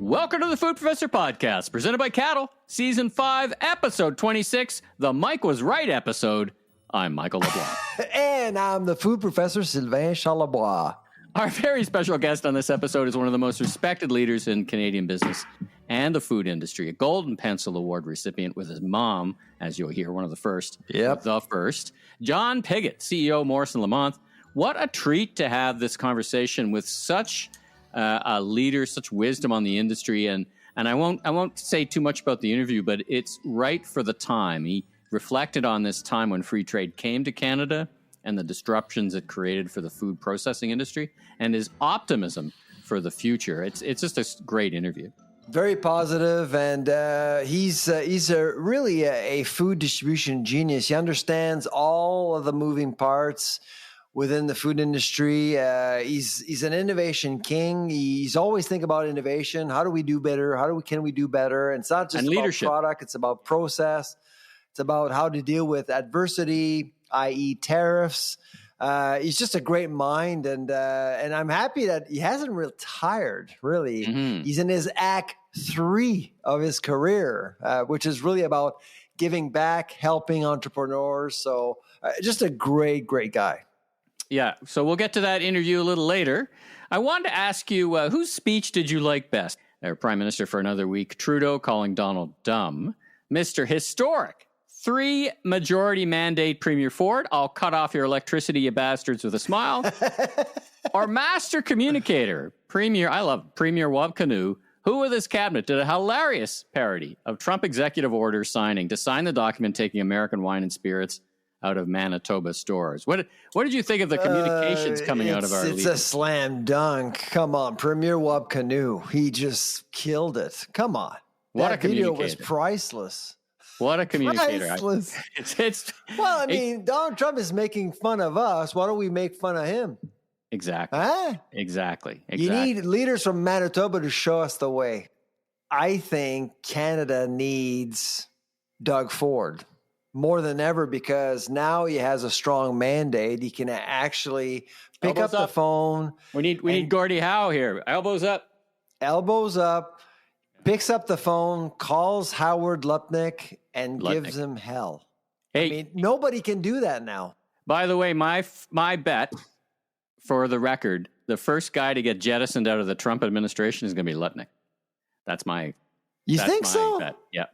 Welcome to the Food Professor Podcast, presented by Cattle, Season 5, Episode 26, the Mike Was Right episode. I'm Michael LeBlanc. And I'm the Food Professor, Sylvain Charlebois. Our very special guest on this episode is one of the most respected leaders in Canadian business and the food industry, a Golden Pencil Award recipient with his mom, as you'll hear, one of the first. Yep. The first. John Pigott, CEO, Morrison Lamothe. What a treat to have this conversation with such a leader, such wisdom on the industry. And I won't say too much about the interview, but it's right for the time. He reflected on this time when free trade came to Canada and the disruptions it created for the food processing industry and his optimism for the future. It's just a great interview. Very positive, and he's really a food distribution genius. He understands all of the moving parts within the food industry. He's an innovation king. He's always thinking about innovation. How do we do better? Can we do better? And it's not just about product. It's about process. It's about how to deal with adversity, i.e. tariffs. He's just a great mind, and I'm happy that he hasn't retired, really. Mm-hmm. He's in his act 3 of his career, which is really about giving back, helping entrepreneurs. So just a great, great guy. Yeah, so we'll get to that interview a little later. I wanted to ask you, whose speech did you like best? Our Prime Minister for another week, Trudeau calling Donald dumb. Mr. Historic, 3 majority mandate Premier Ford, I'll cut off your electricity, you bastards, with a smile. Or Master Communicator, Premier Wabkanu, who with his cabinet did a hilarious parody of Trump executive order signing to sign the document taking American wine and spirits out of Manitoba stores. What did you think of the communications coming out of our leader? It's a slam dunk. Come on, Premier Wabkanu. He just killed it. Come on. What a communicator. Video was priceless. What a communicator. Priceless. Well, I mean, Donald Trump is making fun of us. Why don't we make fun of him? Exactly. Huh? Exactly. You need leaders from Manitoba to show us the way. I think Canada needs Doug Ford more than ever, because now he has a strong mandate. He can actually pick up the phone. We need Gordie Howe here. Elbows up. Elbows up. Picks up the phone, calls Howard Lupnick, and gives him hell. Hey, I mean, nobody can do that now. By the way, my bet, for the record, the first guy to get jettisoned out of the Trump administration is going to be Lupnick. That's my. You think so? Bet. Yeah.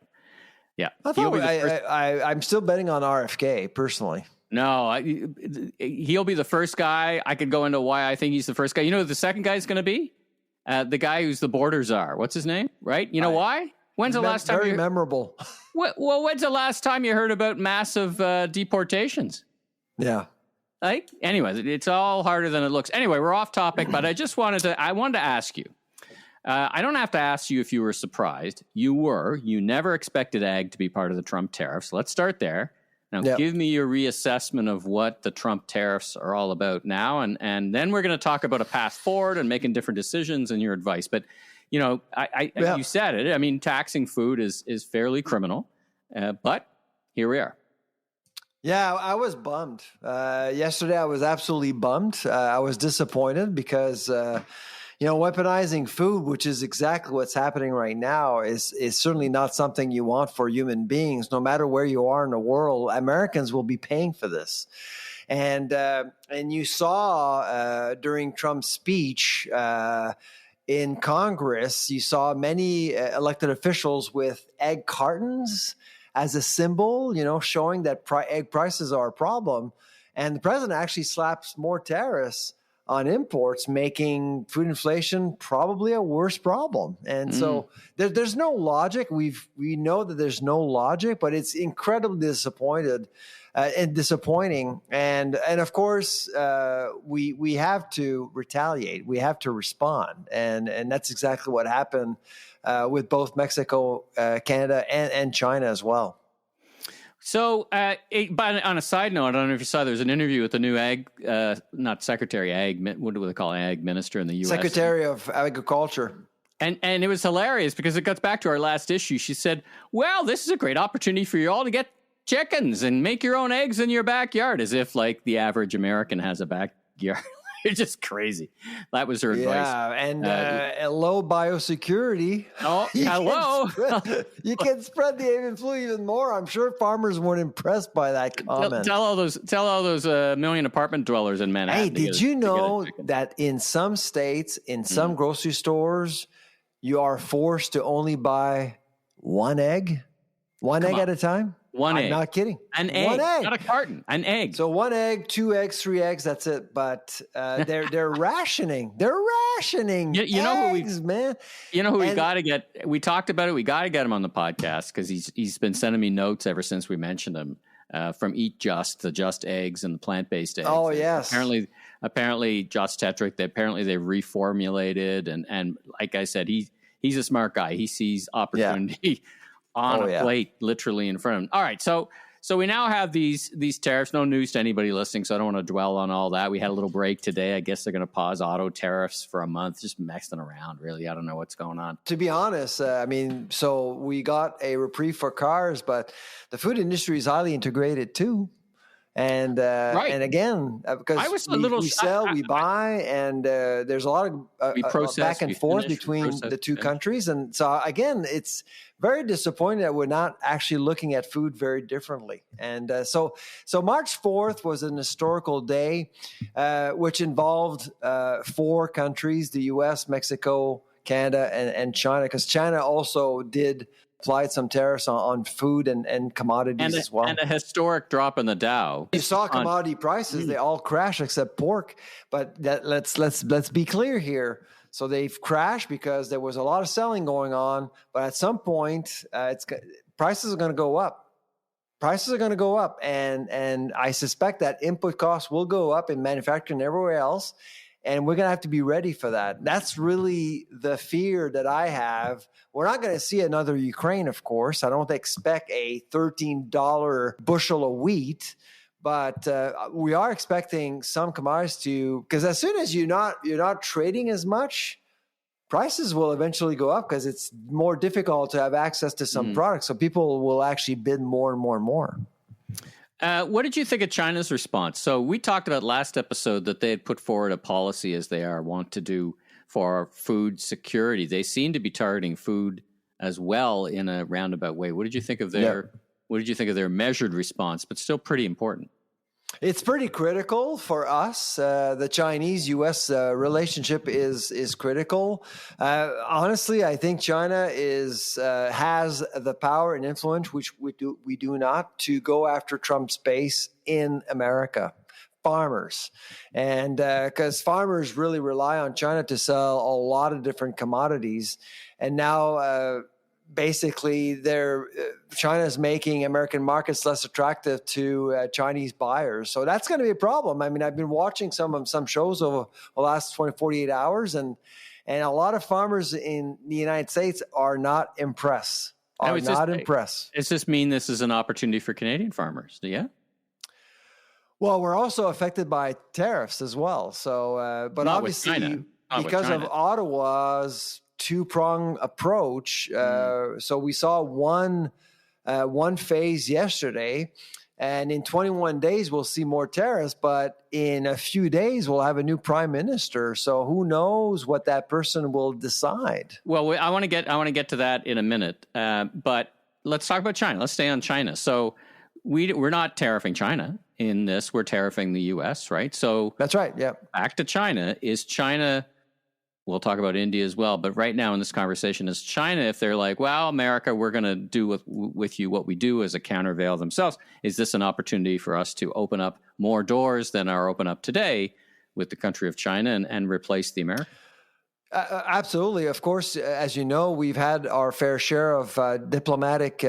Yeah. I'm still betting on RFK personally. No, he'll be the first guy. I could go into why I think he's the first guy. You know who the second guy is going to be? The guy who's the border czar. What's his name? Right? You know why? When's the last time? Very memorable. Well, when's the last time you heard about massive deportations? Yeah. Anyways, it's all harder than it looks. Anyway, we're off topic, but I wanted to ask you. I don't have to ask you if you were surprised. You were. You never expected ag to be part of the Trump tariffs. Let's start there. Now, Give me your reassessment of what the Trump tariffs are all about now, and then we're going to talk about a path forward and making different decisions and your advice. But, you know, you said it. I mean, taxing food is fairly criminal, but here we are. Yeah, I was bummed. Yesterday, I was absolutely bummed. I was disappointed because weaponizing food, which is exactly what's happening right now, is certainly not something you want for human beings. No matter where you are in the world, Americans will be paying for this. And you saw during Trump's speech in Congress, you saw many elected officials with egg cartons as a symbol, showing that egg prices are a problem. And the president actually slaps more tariffs on imports, making food inflation probably a worse problem. And so there's no logic. We know that there's no logic, but it's incredibly disappointing. And of course, we have to retaliate. We have to respond. And that's exactly what happened with both Mexico, Canada, and China as well. So, but on a side note, I don't know if you saw, there's an interview with the new not Secretary Ag, what do they call Ag Minister in the U.S.? Secretary of Agriculture. And it was hilarious because it gets back to our last issue. She said, well, this is a great opportunity for you all to get chickens and make your own eggs in your backyard, as if like the average American has a backyard. It's just crazy. That was her advice. Yeah, and low biosecurity. Oh, hello. You can spread the avian flu even more. I'm sure farmers weren't impressed by that comment. Tell all those million apartment dwellers in Manhattan. Hey, did you know that in some states, in some grocery stores, you are forced to only buy one egg at a time? One egg. I'm not kidding. An egg, not a carton. An egg. So 1 egg, 2 eggs, 3 eggs. That's it. But they're rationing. They're rationing. You know eggs, man. You know who we got to get? We talked about it. We got to get him on the podcast because he's been sending me notes ever since we mentioned him from Eat Just, the Just eggs and the plant-based eggs. Oh yes. Apparently, Just Tetrick. They reformulated and like I said, he's a smart guy. He sees opportunity. Yeah. On a plate, literally in front of him. All right, so we now have these tariffs. No news to anybody listening, so I don't want to dwell on all that. We had a little break today. I guess they're going to pause auto tariffs for a month, just messing around, really. I don't know what's going on. To be honest, so we got a reprieve for cars, but the food industry is highly integrated too. And and again, because we sell, we buy, and there's a lot of back and forth between the two countries. And so again, it's very disappointing that we're not actually looking at food very differently. And so March 4th was an historical day, which involved 4 countries: the U.S., Mexico, Canada, and China. Because China also did applied some tariffs on food and commodities as well. And a historic drop in the Dow. You saw commodity prices; they all crashed except pork. But let's be clear here. So they've crashed because there was a lot of selling going on. But at some point, prices are going to go up. Prices are going to go up, and I suspect that input costs will go up in manufacturing and everywhere else. And we're going to have to be ready for that. That's really the fear that I have. We're not going to see another Ukraine, of course. I don't expect a $13 bushel of wheat, but we are expecting some commodities because as soon as you're not trading as much, prices will eventually go up because it's more difficult to have access to some products. So people will actually bid more and more and more. What did you think of China's response? So we talked about last episode that they had put forward a policy, as they want to do, for food security. They seem to be targeting food as well in a roundabout way. What did you think of their measured response? But still pretty important. It's pretty critical for us. The Chinese-U.S. Relationship is critical. Honestly, I think China has the power and influence, which we do not, to go after Trump's base in America. Farmers, and because farmers really rely on China to sell a lot of different commodities, and now basically China's making American markets less attractive to Chinese buyers. So that's going to be a problem. I mean, I've been watching some shows over the last 48 hours, and a lot of farmers in the United States are not impressed. Impressed. Does this mean this is an opportunity for Canadian farmers? Yeah. Well, we're also affected by tariffs as well. So, but not obviously, because of Ottawa's two-prong approach, so we saw one phase yesterday, and in 21 days we'll see more tariffs. But in a few days we'll have a new prime minister. So who knows what that person will decide? Well, I want to get to that in a minute. But let's talk about China. Let's stay on China. So we're not tariffing China in this. We're tariffing the U.S., right? So that's right. Yeah. Back to China. Is China? We'll talk about India as well. But right now in this conversation, is China, if they're like, well, America, we're going to do with you what we do as a countervail themselves, is this an opportunity for us to open up more doors than are open up today with the country of China and replace the America? Absolutely. Of course, as you know, we've had our fair share of diplomatic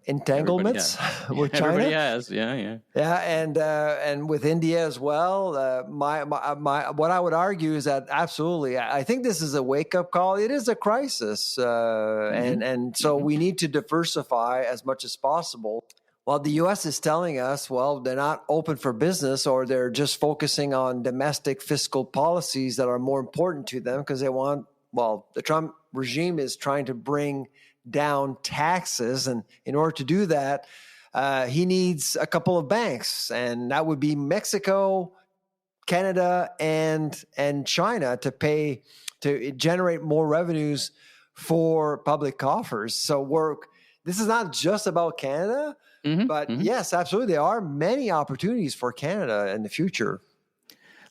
entanglements with China. Everybody has, yeah. Yeah, and with India as well. My what I would argue is that absolutely, I think this is a wake up call. It is a crisis, and so we need to diversify as much as possible. Well, the U.S. is telling us, well, they're not open for business, or they're just focusing on domestic fiscal policies that are more important to them because the Trump regime is trying to bring down taxes. And in order to do that, he needs a couple of banks, and that would be Mexico, Canada and China to generate more revenues for public coffers. So this is not just about Canada, but yes, absolutely, there are many opportunities for Canada in the future.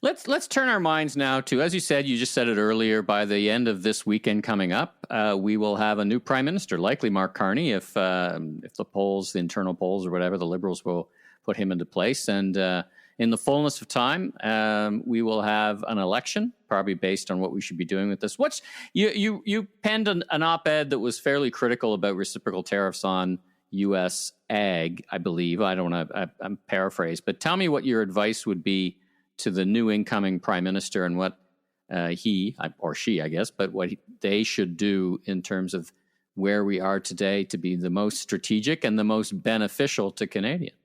Let's turn our minds now to, as you said, you just said it earlier, by the end of this weekend coming up, we will have a new prime minister, likely Mark Carney, if the polls, the internal polls or whatever, the Liberals will put him into place. And in the fullness of time, we will have an election, probably based on what we should be doing with this. You penned an op-ed that was fairly critical about reciprocal tariffs on U.S. ag, I believe. I'm paraphrased, but tell me what your advice would be to the new incoming prime minister and what he or she, I guess, but what they should do in terms of where we are today to be the most strategic and the most beneficial to Canadians.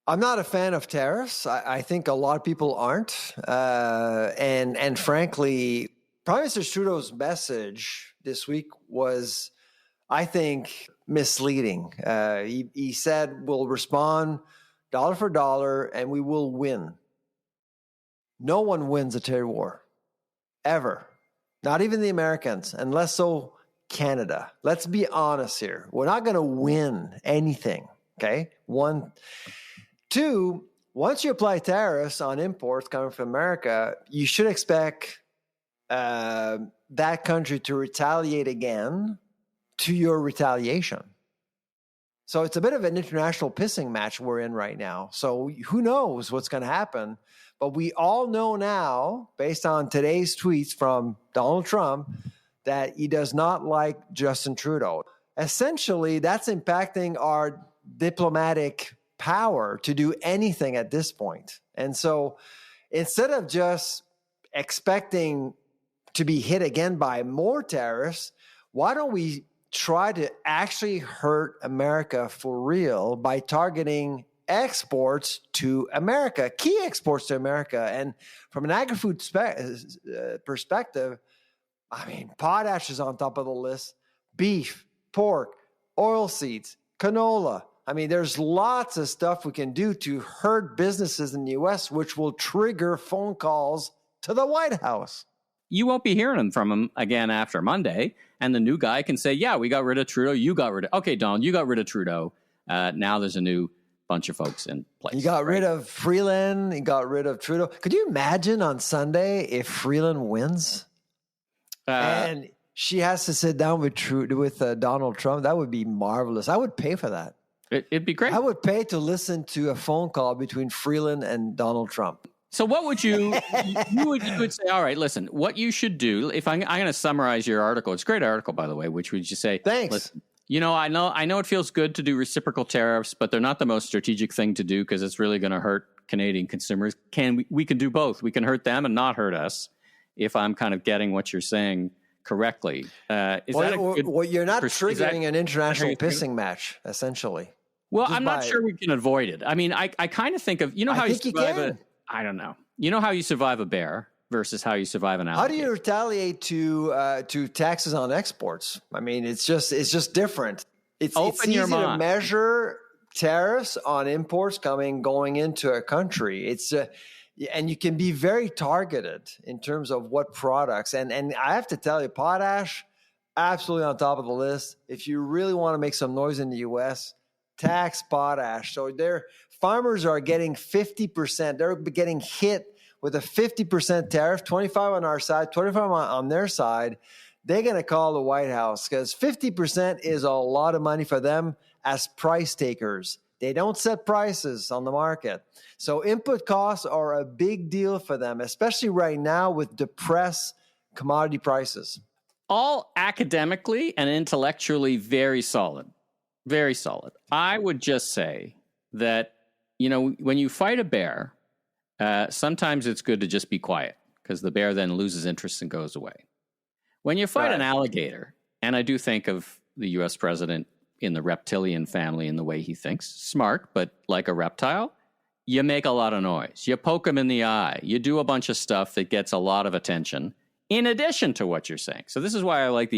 I'm not a fan of tariffs. I think a lot of people aren't. And frankly, Prime Minister Trudeau's message this week was, I think, misleading. He said, we'll respond dollar for dollar and we will win. No one wins a trade war, ever. Not even the Americans, and less so Canada. Let's be honest here. We're not going to win anything, okay? One. Two, once you apply tariffs on imports coming from America, you should expect that country to retaliate again to your retaliation. So it's a bit of an international pissing match we're in right now. So who knows what's going to happen? But we all know now, based on today's tweets from Donald Trump, that he does not like Justin Trudeau. Essentially, that's impacting our diplomatic power to do anything at this point. And so instead of just expecting to be hit again by more tariffs, why don't we try to actually hurt America for real by targeting exports to America, key exports to America? And from an agri-food perspective, I mean, potash is on top of the list, beef, pork, oilseeds, canola. I mean, there's lots of stuff we can do to hurt businesses in the U.S., which will trigger phone calls to the White House. You won't be hearing from him again after Monday, and the new guy can say, yeah, we got rid of Trudeau, you got rid of... Okay, Donald, you got rid of Trudeau. Now there's a new bunch of folks in place. You got rid of Freeland, you got rid of Trudeau. Could you imagine on Sunday if Freeland wins? And she has to sit down with Donald Trump? That would be marvelous. I would pay for that. It'd be great. I would pay to listen to a phone call between Freeland and Donald Trump. So what would you would say, all right, listen, what you should do, if I'm going to summarize your article, it's a great article, by the way, which would you say, thanks. Listen, I know it feels good to do reciprocal tariffs, but they're not the most strategic thing to do because it's really going to hurt Canadian consumers. We can do both. We can hurt them and not hurt us, if I'm kind of getting what you're saying correctly. You're not triggering an international pissing match, essentially. Well, I'm not sure we can avoid it. I mean, I kind of think of, how you survive I don't know. You know how you survive a bear versus how you survive an alligator. How do you retaliate to taxes on exports? I mean, it's just different. It's easy to measure tariffs on imports going into a country. And you can be very targeted in terms of what products. And I have to tell you, potash, absolutely on top of the list. If you really want to make some noise in the U.S., tax potash. So farmers are getting 50%. They're getting hit with a 50% tariff, 25 on our side, 25 on their side. They're going to call the White House because 50% is a lot of money for them as price takers. They don't set prices on the market. So input costs are a big deal for them, especially right now with depressed commodity prices. All academically and intellectually very solid. Very solid. I would just say that, when you fight a bear, sometimes it's good to just be quiet because the bear then loses interest and goes away. When you fight an alligator, and I do think of the U.S. president in the reptilian family in the way he thinks, smart, but like a reptile, you make a lot of noise. You poke him in the eye. You do a bunch of stuff that gets a lot of attention in addition to what you're saying. So this is why I like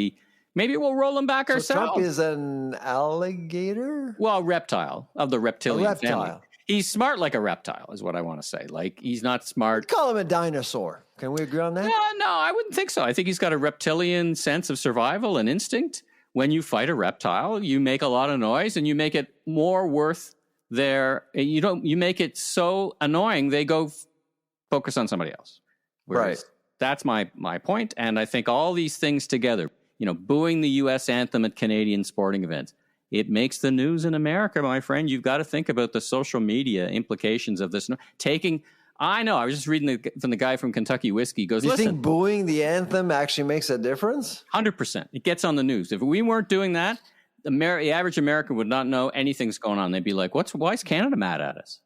maybe we'll roll them back ourselves. Trump is an alligator? Well, reptile of the reptilian family. He's smart like a reptile, is what I want to say. Like, he's not smart. Call him a dinosaur. Can we agree on that? No, I wouldn't think so. I think he's got a reptilian sense of survival and instinct. When you fight a reptile, you make a lot of noise and you make it more worth you make it so annoying they go focus on somebody else. Whereas that's my point. And I think all these things together, booing the U.S. anthem at Canadian sporting events, it makes the news in America, my friend. You've got to think about the social media implications of this. I know. I was just reading from the guy from Kentucky Whiskey. He goes, you think booing the anthem actually makes a difference? 100%. It gets on the news. If we weren't doing that, the average American would not know anything's going on. They'd be like, why is Canada mad at us?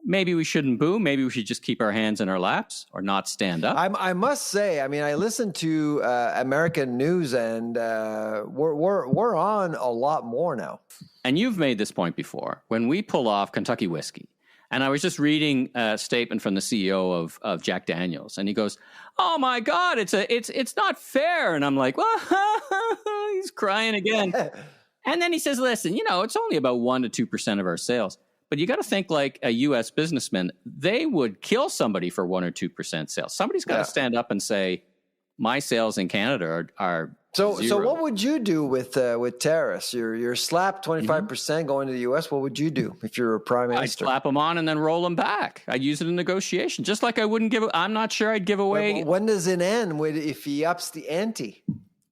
Maybe we shouldn't boo. Maybe we should just keep our hands in our laps or not stand up. I must say, I listen to American news, and we're on a lot more now. And you've made this point before. When we pull off Kentucky Whiskey, and I was just reading a statement from the CEO of Jack Daniels, and he goes, "Oh my God, it's not fair." And I'm like, well, he's crying again. And then he says, "Listen, it's only about 1% to 2% of our sales." But you got to think like a U.S. businessman. They would kill somebody for 1% or 2% sales. Somebody's got to stand up and say, my sales in Canada are so. zero. So what would you do with tariffs? You're slapped 25% going to the U.S. What would you do if you're a prime minister? I'd slap them on and then roll them back. I'd use it in negotiation, just like I wouldn't I'm not sure I'd give away. When does it end? If he ups the ante?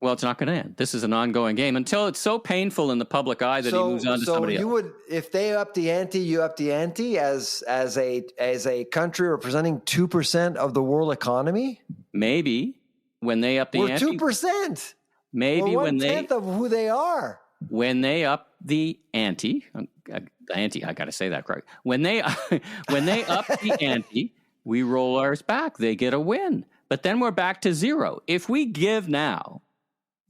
Well, it's not going to end. This is an ongoing game until it's so painful in the public eye that he moves on to somebody else. So you would, if they up the ante, you up the ante as a country representing 2% of the world economy? Maybe when they up the ante. We're 2%. Maybe when they 1/10 of who they are. When they up the ante, I got to say that correct. When they up the ante, we roll ours back. They get a win, but then we're back to zero. If we give now,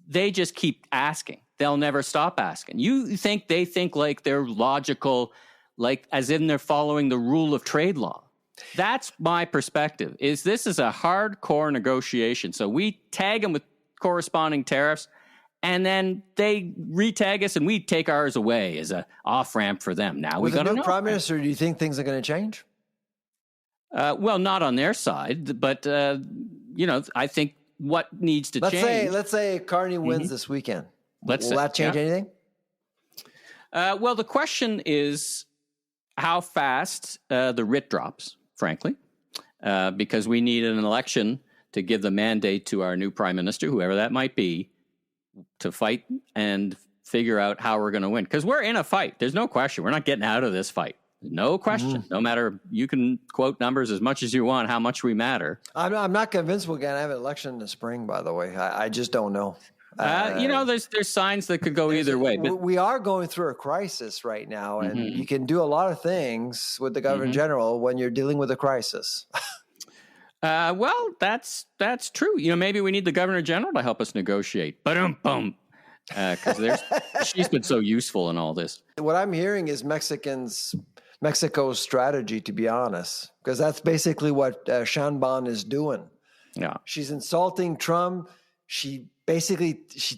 they just keep asking. They'll never stop asking. You think they think like they're logical, like as in they're following the rule of trade law. That's my perspective. This is a hardcore negotiation. So we tag them with corresponding tariffs, and then they retag us, and we take ours away as a off ramp for them. Now we got a new prime minister. Do you think things are going to change? Well, not on their side, but I think what needs to change. Let's say Carney wins this weekend. Will that change anything? Well, the question is how fast the writ drops, frankly, because we need an election to give the mandate to our new prime minister, whoever that might be, to fight and figure out how we're going to win. Because we're in a fight. There's no question. We're not getting out of this fight. No question. No matter, you can quote numbers as much as you want, how much we matter. I'm not convinced we're going to have an election in the spring, by the way. I just don't know. There's signs that could go either way. But we are going through a crisis right now, and you can do a lot of things with the governor general when you're dealing with a crisis. Well, that's true. Maybe we need the governor general to help us negotiate. Ba-dum-bum. Because she's been so useful in all this. What I'm hearing is Mexico's strategy, to be honest, because that's basically what Sheinbaum is doing. Yeah, she's insulting Trump. She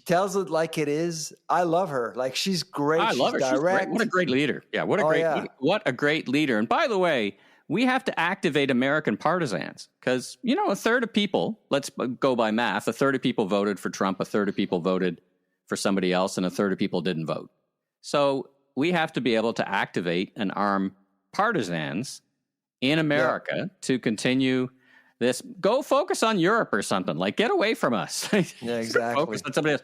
tells it like it is. I love her. Like, she's great. I love her. Direct. She's great. What a great leader. Yeah, what a great leader. And by the way, we have to activate American partisans because, a third of people, let's go by math, a third of people voted for Trump, a third of people voted for somebody else, and a third of people didn't vote. So we have to be able to activate and arm partisans in America to continue this. Go focus on Europe or something. Like, get away from us. Yeah, exactly. Focus on somebody else.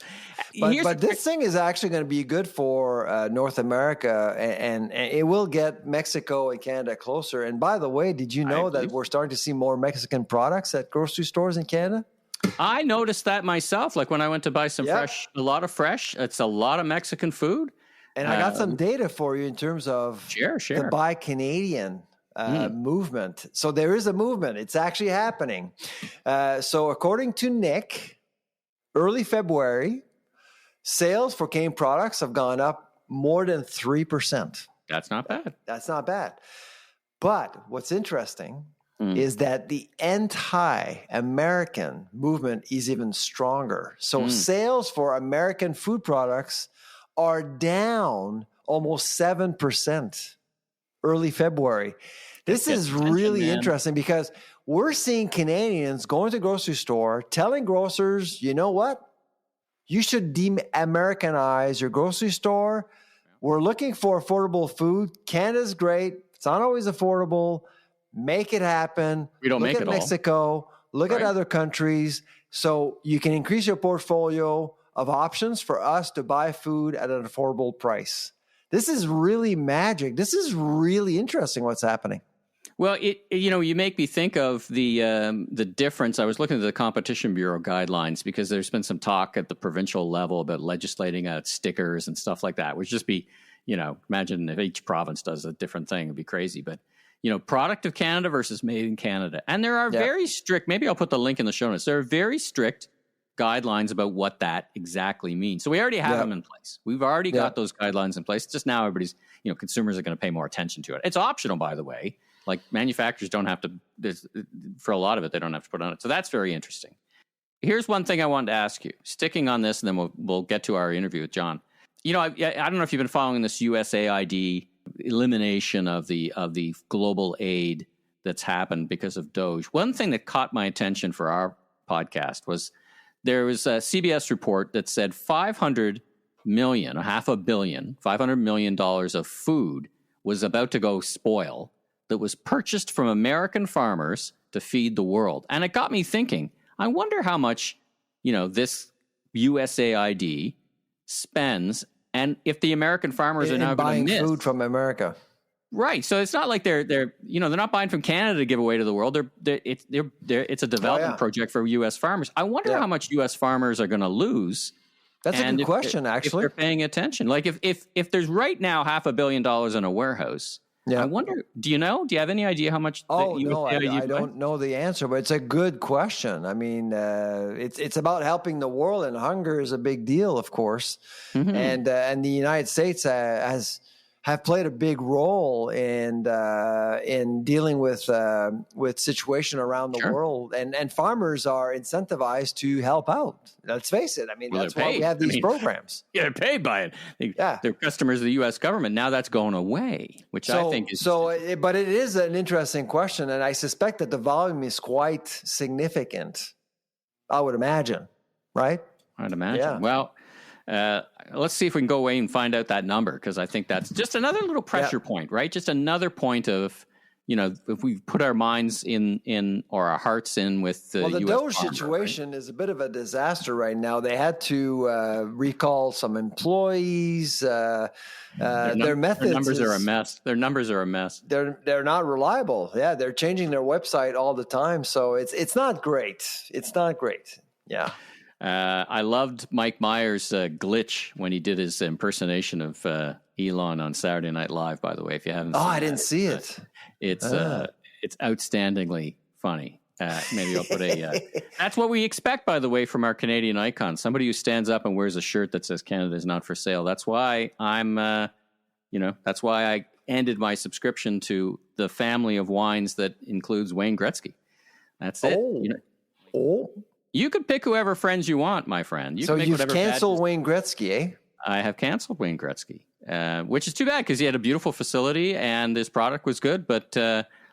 But this thing is actually going to be good for North America, and it will get Mexico and Canada closer. And by the way, did you know that we're starting to see more Mexican products at grocery stores in Canada? I noticed that myself. Like when I went to buy some fresh, a lot of fresh. It's a lot of Mexican food. And I got some data for you in terms of the Buy Canadian movement. So there is a movement. It's actually happening. So according to Nick, early February, sales for Canadian products have gone up more than 3%. That's not bad. That's not bad. But what's interesting is that the anti-American movement is even stronger. So sales for American food products are down almost 7%. early February. This is really interesting because we're seeing Canadians going to the grocery store telling grocers, you know what? You should de-Americanize your grocery store. We're looking for affordable food. Canada's great. It's not always affordable. Make it happen. We don't look make at it Mexico. Look at other countries. So you can increase your portfolio of options for us to buy food at an affordable price. This is really magic. This is really interesting what's happening. Well, you make me think of the difference. I was looking at the Competition Bureau guidelines because there's been some talk at the provincial level about legislating stickers and stuff like that, which just be, imagine if each province does a different thing, it'd be crazy. But, product of Canada versus made in Canada. And there are very strict, maybe I'll put the link in the show notes. There are very strict guidelines about what that exactly means. So we already have them in place. We've already got those guidelines in place. Just now everybody's, consumers are going to pay more attention to it. It's optional, by the way. Like manufacturers don't have to, for a lot of it, they don't have to put on it. So that's very interesting. Here's one thing I wanted to ask you, sticking on this, and then we'll get to our interview with John. I don't know if you've been following this USAID elimination of the global aid that's happened because of Doge. One thing that caught my attention for our podcast was there was a CBS report that said $500 million of food was about to go spoil that was purchased from American farmers to feed the world. And it got me thinking, I wonder how much, this USAID spends, and if the American farmers are now buying going to miss food from America. Right. So it's not like they're not buying from Canada to give away to the world. It's a development project for U.S. farmers. I wonder how much U.S. farmers are going to lose. That's a good question, actually. If they're paying attention. Like if there's right now $500 million in a warehouse, I wonder, do you know? Do you have any idea how much? I don't know the answer, but it's a good question. I mean, it's about helping the world, and hunger is a big deal, of course. Mm-hmm. And the United States have played a big role in dealing with situation around the world, and farmers are incentivized to help out. Let's face it. I mean, that's why we have these programs. Yeah, they're paid by it. They're customers of the U.S. government. Now that's going away, which I think is but it is an interesting question, and I suspect that the volume is quite significant. I would imagine, right? I'd imagine. Yeah. Well. Let's see if we can go away and find out that number, because I think that's just another little pressure point, right? Just another point of, if we put our minds in or our hearts in with the the Doge situation is a bit of a disaster right now. They had to recall some employees. Their methods. Their numbers are a mess. Their numbers are a mess. They're not reliable. Yeah, they're changing their website all the time, so it's not great. It's not great. Yeah. I loved Mike Myers' glitch when he did his impersonation of Elon on Saturday Night Live, by the way, if you haven't seen I didn't see it. It's outstandingly funny. Maybe I'll put that's what we expect, by the way, from our Canadian icon. Somebody who stands up and wears a shirt that says Canada is not for sale. That's why that's why I ended my subscription to the family of wines that includes Wayne Gretzky. That's it. You could pick whoever friends you want, my friend. You've canceled Wayne Gretzky, eh? I have canceled Wayne Gretzky, which is too bad because he had a beautiful facility and his product was good. But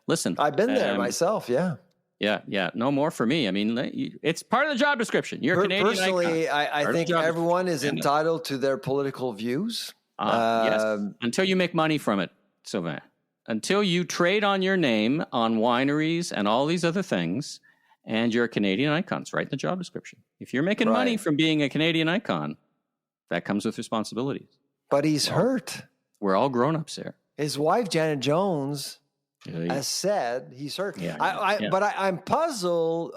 listen. I've been there myself, yeah. Yeah. No more for me. I mean, it's part of the job description. You're a Canadian personally, I think everyone is entitled to their political views. Yes, until you make money from it, Sylvain. Until you trade on your name on wineries and all these other things, and you're a Canadian icon. It's right in the job description. If you're making money from being a Canadian icon, that comes with responsibilities. But he's hurt. We're all grown-ups here. His wife, Janet Jones, has said he's hurt. But I'm puzzled.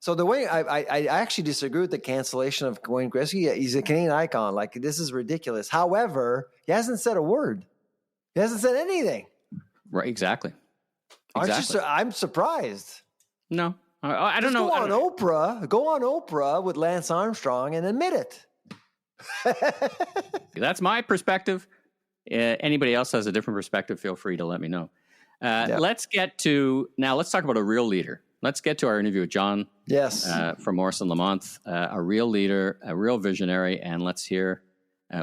So the way I actually disagree with the cancellation of Wayne Gretzky. He's a Canadian icon. Like, this is ridiculous. However, he hasn't said a word. He hasn't said anything. Right, exactly. I'm surprised. No. I don't know. Go on Oprah with Lance Armstrong and admit it. That's my perspective. Anybody else has a different perspective, feel free to let me know. Let's talk about a real leader. Let's get to our interview with John. Yes. From Morrison Lamothe, a real leader, a real visionary, and let's hear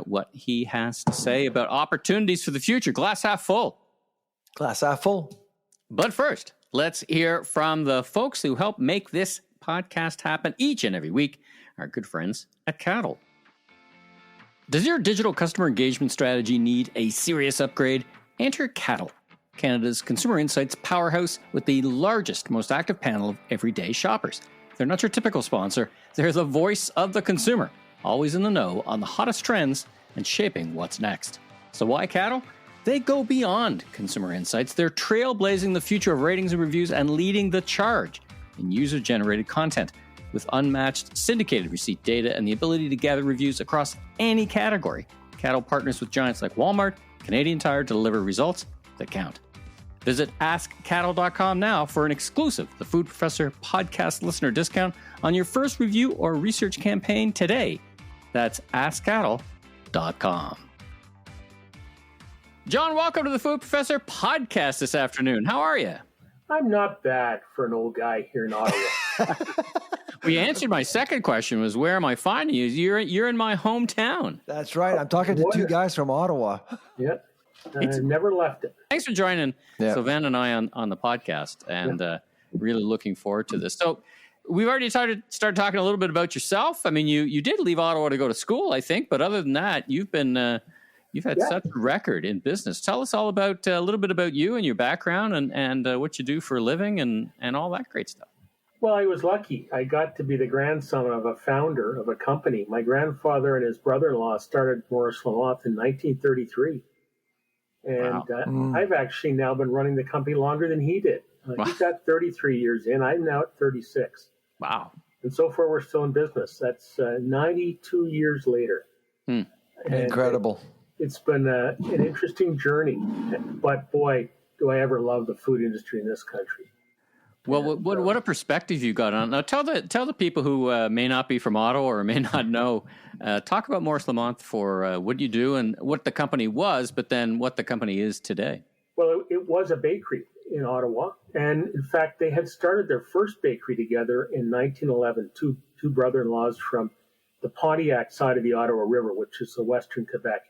what he has to say about opportunities for the future. Glass half full. Glass half full. But first, let's hear from the folks who help make this podcast happen each and every week, our good friends at Cattle. Does your digital customer engagement strategy need a serious upgrade? Enter Cattle, Canada's consumer insights powerhouse with the largest, most active panel of everyday shoppers. They're not your typical sponsor. They're the voice of the consumer, always in the know on the hottest trends and shaping what's next. So why Cattle? They go beyond consumer insights. They're trailblazing the future of ratings and reviews and leading the charge in user-generated content with unmatched syndicated receipt data and the ability to gather reviews across any category. Cattle partners with giants like Walmart, Canadian Tire to deliver results that count. Visit askcattle.com now for an exclusive The Food Professor podcast listener discount on your first review or research campaign today. That's askcattle.com. John, welcome to the Food Professor podcast this afternoon. How are you? I'm not bad for an old guy here in Ottawa. Well, you answered my second question was, where am I finding you? You're in my hometown. That's right. I'm talking to two guys from Ottawa. Yep. I never left it. Thanks for joining Sylvain and I on the podcast, and really looking forward to this. So we've already started talking a little bit about yourself. I mean, you did leave Ottawa to go to school, I think, but other than that, you've had such a record in business. Tell us all about a little bit about you and your background and what you do for a living and all that great stuff. Well, I was lucky. I got to be the grandson of a founder of a company. My grandfather and his brother-in-law started Morrison Lamothe in 1933. And I've actually now been running the company longer than he did. He's got 33 years in. I'm now at 36. Wow. And so far, we're still in business. That's 92 years later. Incredible. It's been an interesting journey. But boy, do I ever love the food industry in this country. Well, what a perspective you got on. Now, tell the people who may not be from Ottawa or may not know, talk about Morrison Lamothe for what you do and what the company was, but then what the company is today. Well, it was a bakery in Ottawa. And in fact, they had started their first bakery together in 1911, two brother-in-laws from the Pontiac side of the Ottawa River, which is the Western Quebec.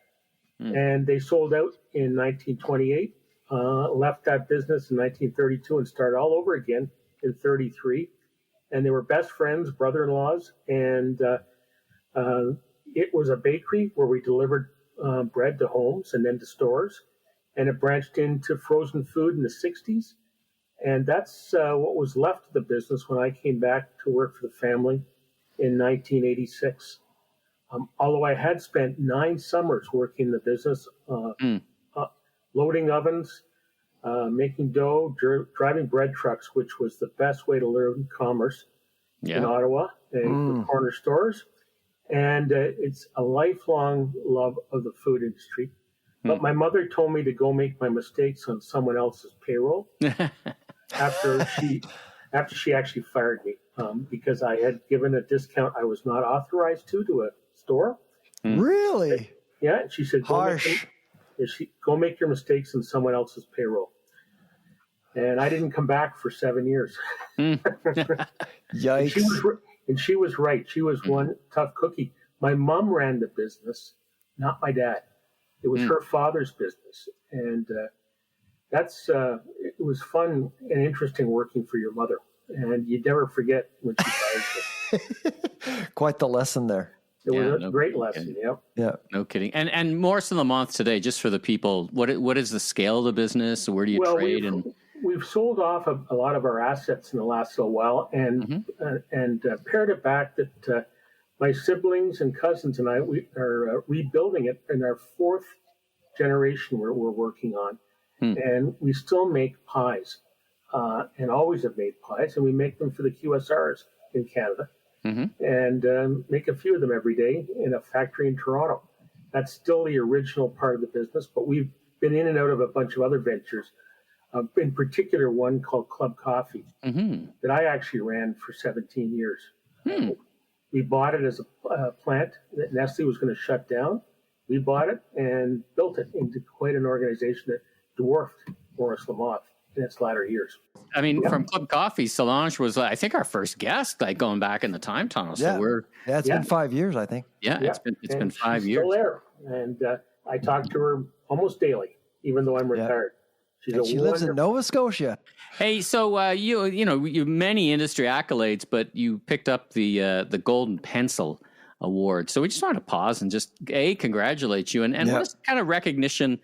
And they sold out in 1928. Left that business in 1932 and started all over again in 33. And they were best friends, brother-in-laws. And it was a bakery where we delivered bread to homes and then to stores. And it branched into frozen food in the 60s. And that's what was left of the business when I came back to work for the family in 1986. Although I had spent 9 summers working in the business, loading ovens, making dough, driving bread trucks, which was the best way to learn commerce in Ottawa, and corner stores. And it's a lifelong love of the food industry. But my mother told me to go make my mistakes on someone else's payroll after she actually fired me because I had given a discount I was not authorized to a store. Really? Yeah. She said, harsh. Go make your mistakes on someone else's payroll. And I didn't come back for 7 years. Yikes. And she was right. She was one tough cookie. My mom ran the business, not my dad. It was her father's business. And it was fun and interesting working for your mother. And you'd never forget when she fired you. Quite the lesson there. It was a great lesson. Yeah. No kidding. And Morrison Lamothe today, just for the people, what is the scale of the business? Where do you trade? We've sold off a lot of our assets in the last little while and pared it back that my siblings and cousins and I, we are rebuilding it in our 4th generation we're working on. And we still make pies and always have made pies. And we make them for the QSRs in Canada. And make a few of them every day in a factory in Toronto. That's still the original part of the business, but we've been in and out of a bunch of other ventures, in particular one called Club Coffee that I actually ran for 17 years. We bought it as a plant that Nestle was going to shut down. We bought it and built it into quite an organization that dwarfed Morrison Lamothe in its latter years. I mean, from Club Coffee, Solange was, I think, our first guest, like going back in the time tunnel. So it's been 5 years, I think. It's been 5 years. Still there, and I talk to her almost daily, even though I'm retired. She lives in Nova Scotia. Hey, so you many industry accolades, but you picked up the Golden Pencil Award. So we just wanted to pause and just congratulate you. And what is kind of recognition?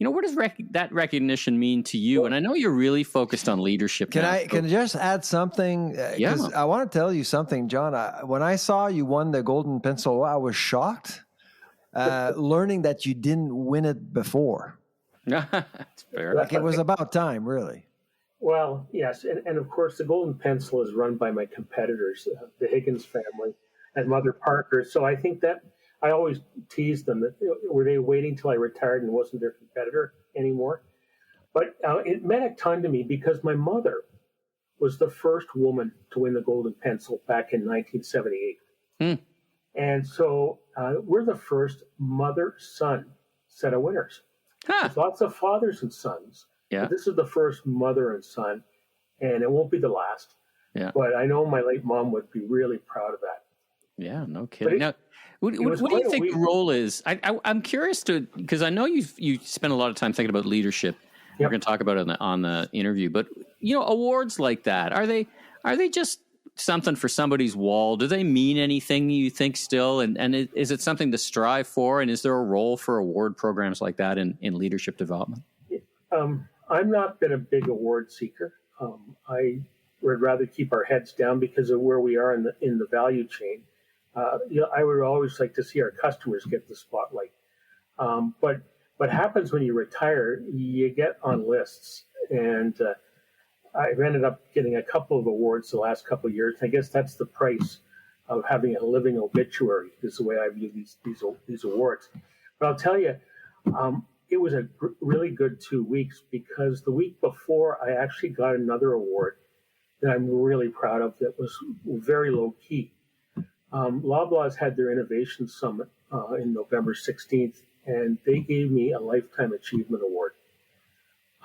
What does that recognition mean to you? And I know you're really focused on leadership. Can I just add something? Because I want to tell you something, John. When I saw you won the Golden Pencil, I was shocked, learning that you didn't win it before. That's fair. Like it was about time, really. Well, yes, and of course the Golden Pencil is run by my competitors, the Higgins family and Mother Parker. So I think that I always teased them that were they waiting till I retired and wasn't their competitor anymore. But it meant a ton to me because my mother was the first woman to win the Golden Pencil back in 1978. And so we're the first mother-son set of winners. There's lots of fathers and sons. Yeah. But this is the first mother and son, and it won't be the last. Yeah. But I know my late mom would be really proud of that. Yeah, no kidding. Now, what do you think the role is? I'm curious because I know you spend a lot of time thinking about leadership. Yep. We're going to talk about it on the interview. But awards like that, are they just something for somebody's wall? Do they mean anything, you think, still? And is it something to strive for? And is there a role for award programs like that in leadership development? I've not been a big award seeker. I would rather keep our heads down because of where we are in the value chain. I would always like to see our customers get the spotlight. But what happens when you retire, you get on lists. And I've ended up getting a couple of awards the last couple of years. I guess that's the price of having a living obituary, is the way I view these awards. But I'll tell you, it was a really good 2 weeks because the week before I actually got another award that I'm really proud of that was very low key. LeBlanc had their Innovation Summit in November 16th, and they gave me a Lifetime Achievement Award.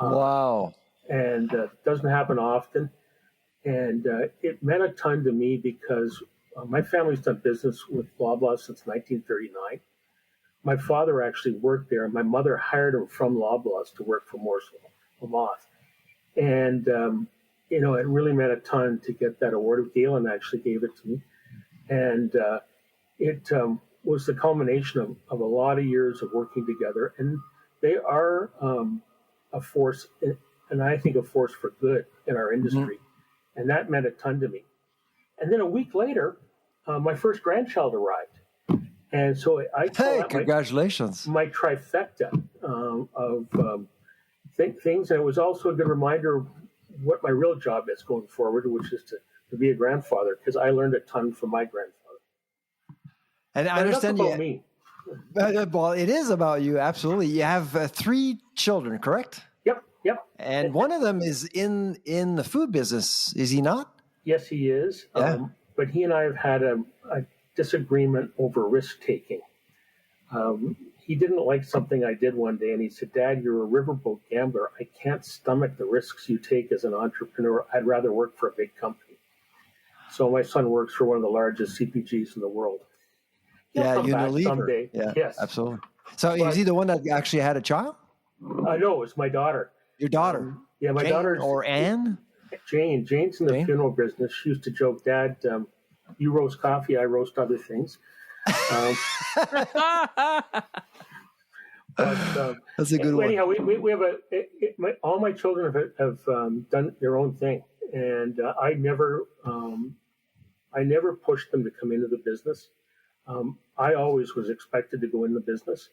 Wow. And it doesn't happen often. And it meant a ton to me because my family's done business with LeBlanc since 1939. My father actually worked there, and my mother hired him from LeBlanc to work for Morrison Lamothe. And, it really meant a ton to get that award. Galen actually gave it to me. And it was the culmination of a lot of years of working together. And they are a force, and I think a force for good in our industry. Mm-hmm. And that meant a ton to me. And then a week later, my first grandchild arrived. And so I call that congratulations. My trifecta of things. And it was also a good reminder of what my real job is going forward, which is to be a grandfather, because I learned a ton from my grandfather. And I understand about me. Well, it is about you, absolutely. You have 3 children, correct? Yep. And one of them is in the food business, is he not? Yes, he is. Yeah. But he and I have had a disagreement over risk-taking. He didn't like something I did one day, and he said, "Dad, you're a riverboat gambler. I can't stomach the risks you take as an entrepreneur. I'd rather work for a big company." So my son works for one of the largest CPGs in the world. Unilever. Someday. Yeah, yes, absolutely. So is he the one that actually had a child? No, it's my daughter. Your daughter? My daughter. Or Anne? Jane. Jane's in the funeral business. She used to joke, "Dad, you roast coffee, I roast other things." That's a good one. Anyhow, we have all my children have done their own thing, and I never pushed them to come into the business. I always was expected to go in the business,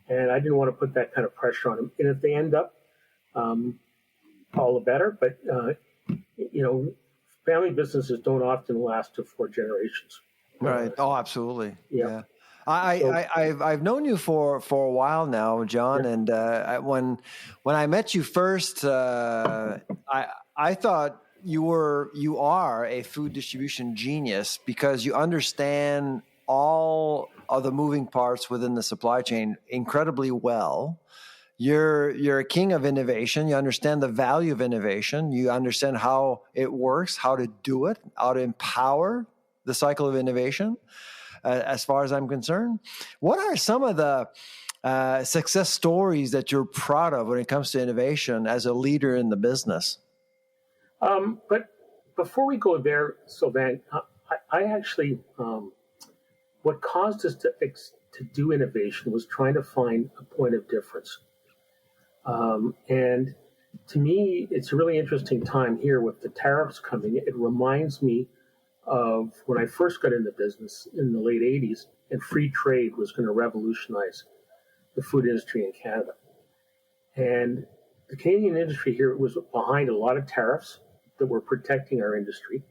and I didn't want to put that kind of pressure on them. And if they end up, all the better. But family businesses don't often last to 4 generations. Right. Oh, absolutely. Yeah. I've known you for a while now, John, and when I met you first, I thought you are a food distribution genius because you understand all of the moving parts within the supply chain incredibly well. You're a king of innovation. You understand the value of innovation. You understand how it works, how to do it, how to empower the cycle of innovation. As far as I'm concerned, what are some of the success stories that you're proud of when it comes to innovation as a leader in the business? But before we go there, Sylvain, I actually, what caused us to do innovation was trying to find a point of difference. And to me, it's a really interesting time here with the tariffs coming. It reminds me of when I first got into business in the late 80s, and free trade was going to revolutionize the food industry in Canada. And the Canadian industry here was behind a lot of tariffs that were protecting our industry.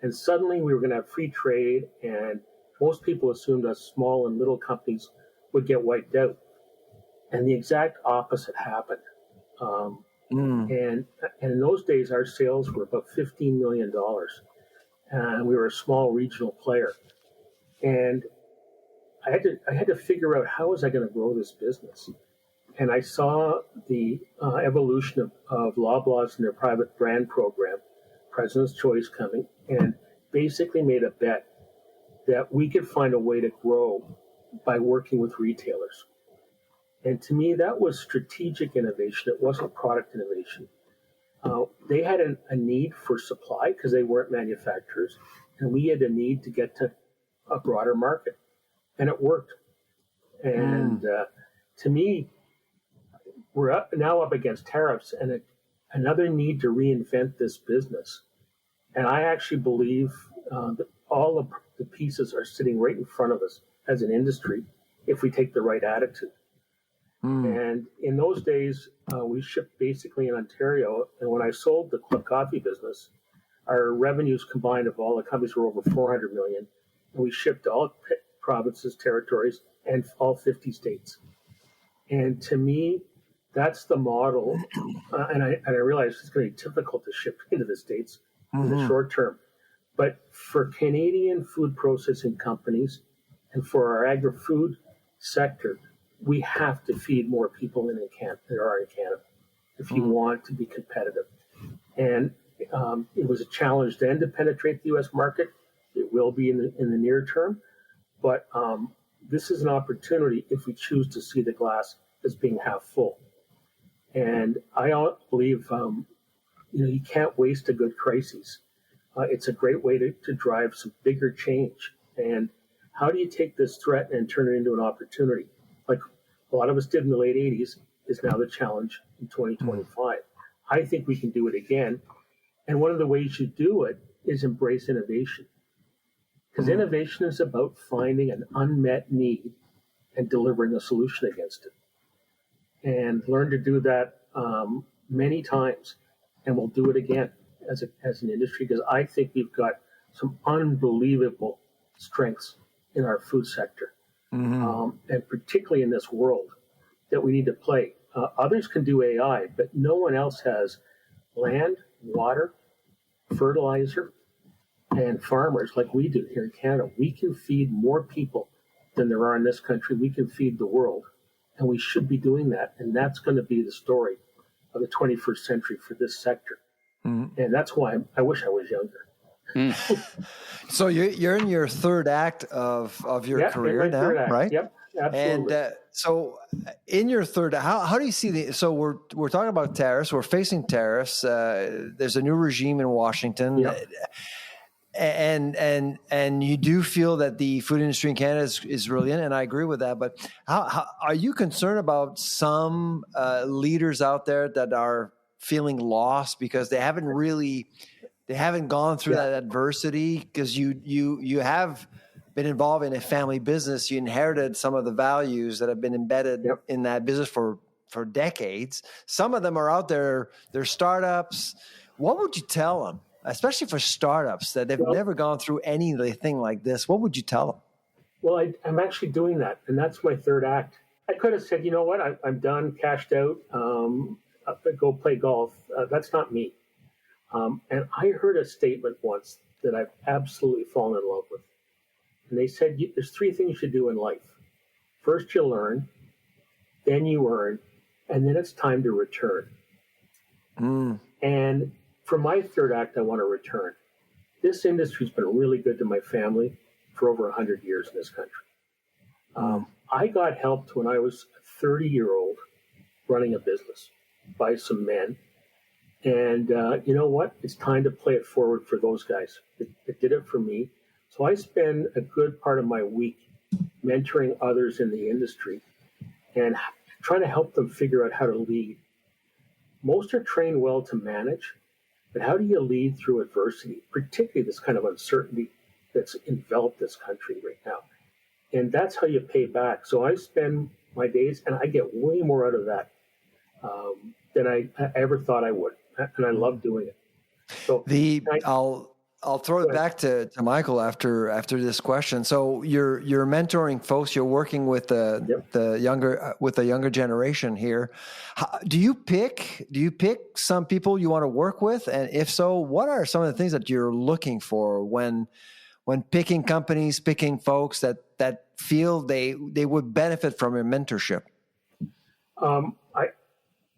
And suddenly we were going to have free trade, and most people assumed us small and little companies would get wiped out. And the exact opposite happened. And in those days, our sales were about $15 million. And we were a small regional player. And I had to figure out, how was I going to grow this business? And I saw the evolution of Loblaws and their private brand program, President's Choice, coming, and basically made a bet that we could find a way to grow by working with retailers. And to me, that was strategic innovation. It wasn't product innovation. They had a need for supply because they weren't manufacturers, and we had a need to get to a broader market, and it worked. And to me, we're now up against tariffs and another need to reinvent this business. And I actually believe that all of the pieces are sitting right in front of us as an industry if we take the right attitude. And in those days, we shipped basically in Ontario. And when I sold the Club Coffee business, our revenues combined of all the companies were over $400 million. And we shipped to all provinces, territories, and all 50 states. And to me, that's the model. And I realize it's going to be difficult to ship into the States in the short term. But for Canadian food processing companies and for our agri-food sector, we have to feed more people than there are in Canada if you want to be competitive. And it was a challenge then to penetrate the U.S. market. It will be in the near term. But this is an opportunity if we choose to see the glass as being half full. And I believe you can't waste a good crisis. It's a great way to drive some bigger change. And how do you take this threat and turn it into an opportunity? Like a lot of us did in the late 80s is now the challenge in 2025. I think we can do it again. And one of the ways you do it is embrace innovation. Because innovation is about finding an unmet need and delivering a solution against it. And learn to do that many times. And we'll do it again as an industry, because I think we've got some unbelievable strengths in our food sector. And particularly in this world that we need to play. Others can do AI, but no one else has land, water, fertilizer, and farmers like we do here in Canada. We can feed more people than there are in this country. We can feed the world, and we should be doing that. And that's going to be the story of the 21st century for this sector. And that's why I wish I was younger. So you're in your third act of your career now, right? Yep, absolutely. And so in your third, how do you see so we're talking about tariffs. We're facing tariffs. There's a new regime in Washington. Yep. And you do feel that the food industry in Canada is brilliant, and I agree with that. But how are you concerned about some leaders out there that are feeling lost because they haven't gone through that adversity? Because you have been involved in a family business. You inherited some of the values that have been embedded in that business for decades. Some of them are out there. They're startups. What would you tell them? Especially for startups that they've never gone through anything like this, what would you tell them? Well, I'm actually doing that, and that's my third act. I could have said, you know what, I'm done, cashed out, go play golf. That's not me. And I heard a statement once that I've absolutely fallen in love with. And they said, there's three things you do in life. First, you learn, then you earn, and then it's time to return. And for my third act, I want to return. This industry's been really good to my family for over 100 years in this country. I got helped when I was 30-year-old running a business by some men. And you know what? It's time to play it forward for those guys. It did it for me. So I spend a good part of my week mentoring others in the industry and trying to help them figure out how to lead. Most are trained well to manage, but how do you lead through adversity, particularly this kind of uncertainty that's enveloped this country right now? And that's how you pay back. So I spend my days, and I get way more out of that than I ever thought I would. And I love doing it. So I'll throw it back to Michael after this question. So you're mentoring folks. You're working with the younger generation here. Do you pick some people you want to work with? And if so, what are some of the things that you're looking for when picking companies, picking folks that feel they would benefit from your mentorship?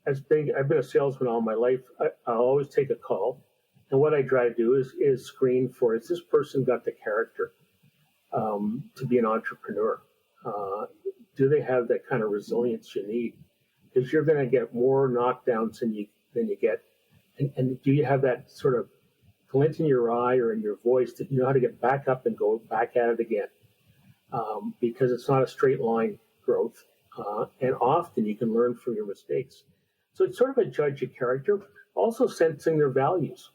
I've been a salesman all my life. I'll always take a call. And what I try to do is screen for, is this person got the character to be an entrepreneur? Do they have that kind of resilience you need? Because you're going to get more knockdowns than you get. And do you have that sort of glint in your eye or in your voice that you know how to get back up and go back at it again? Because it's not a straight line growth. And often you can learn from your mistakes. So it's sort of a judge of character, also sensing their values.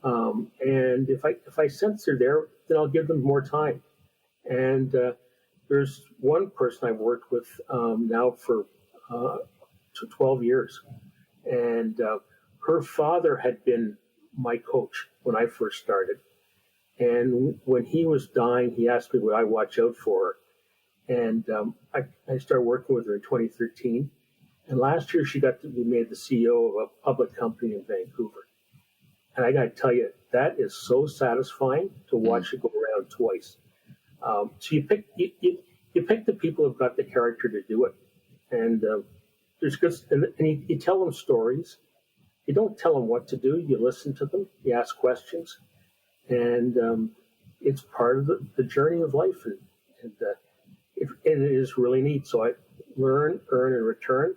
And if I sense they're there, then I'll give them more time. And there's one person I've worked with now for 12 years. And her father had been my coach when I first started. And when he was dying, he asked me what I watch out for. And I started working with her in 2013. And last year, she got to be made the CEO of a public company in Vancouver. And I got to tell you, that is so satisfying to watch it go around twice. So you pick the people who've got the character to do it, and there's good. And you tell them stories. You don't tell them what to do. You listen to them. You ask questions, and it's part of the journey of life, and it is really neat. So I learn, earn, and return.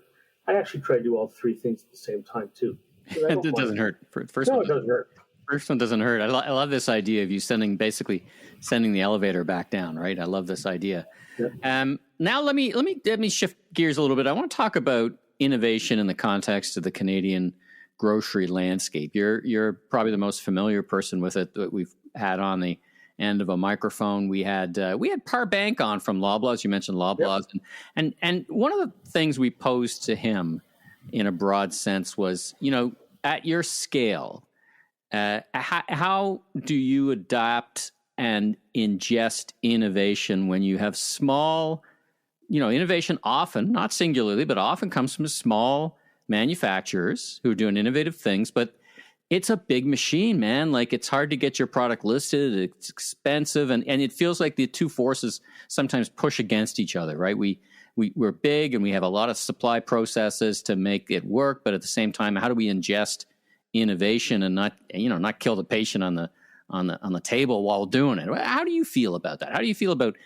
I actually try to do all three things at the same time too. It doesn't hurt. It doesn't hurt. First one doesn't hurt. I love this idea of you sending the elevator back down, right? I love this idea. Yeah. Now let me shift gears a little bit. I want to talk about innovation in the context of the Canadian grocery landscape. You're probably the most familiar person with it that we've had on the end of a microphone. We had Parbank on from Loblaws. You mentioned Loblaws, yep. and one of the things we posed to him in a broad sense was, at your scale, how do you adapt and ingest innovation when you have small, innovation often, not singularly, but often comes from small manufacturers who are doing innovative things, but it's a big machine, man. Like, it's hard to get your product listed. It's expensive. And it feels like the two forces sometimes push against each other, right? We're big and we have a lot of supply processes to make it work. But at the same time, how do we ingest innovation and not kill the patient on the table while doing it? How do you feel about that? How do you feel about,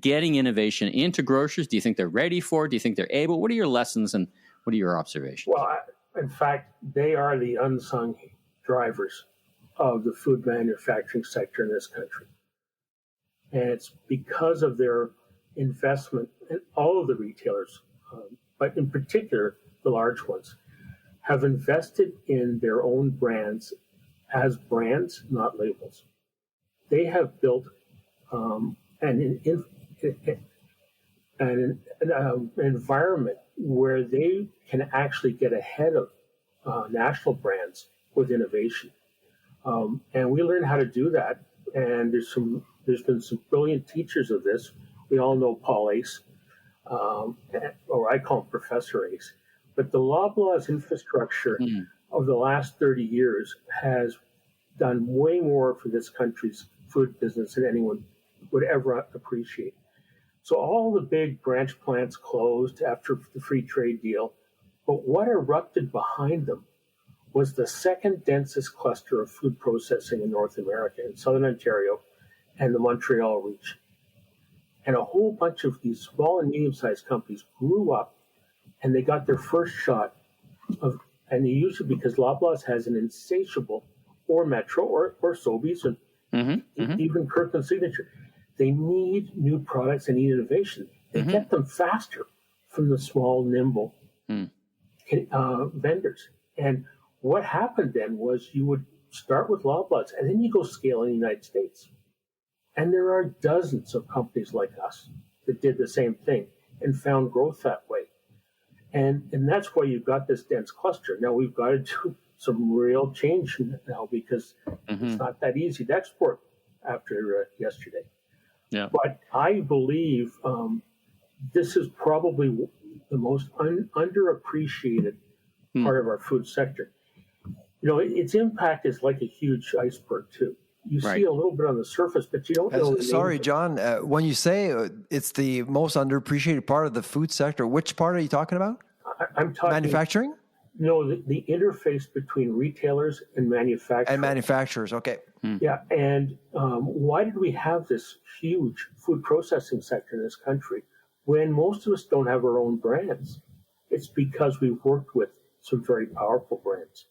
getting innovation into grocers? Do you think they're ready for it? Do you think they're able? What are your lessons and what are your observations? Well, in fact, they are the unsung drivers of the food manufacturing sector in this country. And it's because of their investment, and all of the retailers, but in particular, the large ones, have invested in their own brands as brands, not labels. They have built an environment where they can actually get ahead of national brands with innovation. And we learned how to do that. And there's been some brilliant teachers of this. We all know Paul Ace, or I call him Professor Ace. But the Loblaws infrastructure of the last 30 years has done way more for this country's food business than anyone would ever appreciate. So all the big branch plants closed after the free trade deal. But what erupted behind them was the second densest cluster of food processing in North America, in Southern Ontario and the Montreal region. And a whole bunch of these small and medium-sized companies grew up and they got their first shot of, and usually because Loblaws has an insatiable, or Metro, or Sobeys, and even Kirkland Signature, they need new products and need innovation. They get them faster from the small, nimble vendors. And what happened then was you would start with Loblaws, and then you go scale in the United States. And there are dozens of companies like us that did the same thing and found growth that way. And that's why you've got this dense cluster. Now we've got to do some real change now, because it's not that easy to export after yesterday. Yeah. But I believe this is probably the most underappreciated part of our food sector. You know, its impact is like a huge iceberg too. You see a little bit on the surface, but you don't know. Sorry, John. When you say it's the most underappreciated part of the food sector, which part are you talking about? I'm talking manufacturing. No, the interface between retailers and manufacturers. And manufacturers, okay. Yeah, and why did we have this huge food processing sector in this country when most of us don't have our own brands? It's because we've worked with some very powerful brands.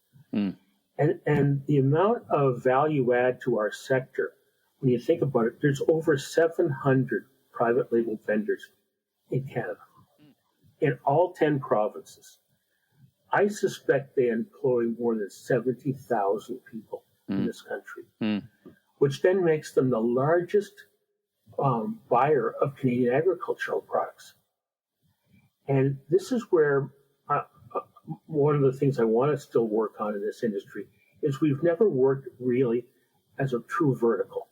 And the amount of value add to our sector, when you think about it, there's over 700 private label vendors in Canada, in all 10 provinces. I suspect they employ more than 70,000 people in this country, which then makes them the largest buyer of Canadian agricultural products. And this is where one of the things I want to still work on in this industry is we've never worked really as a true vertical.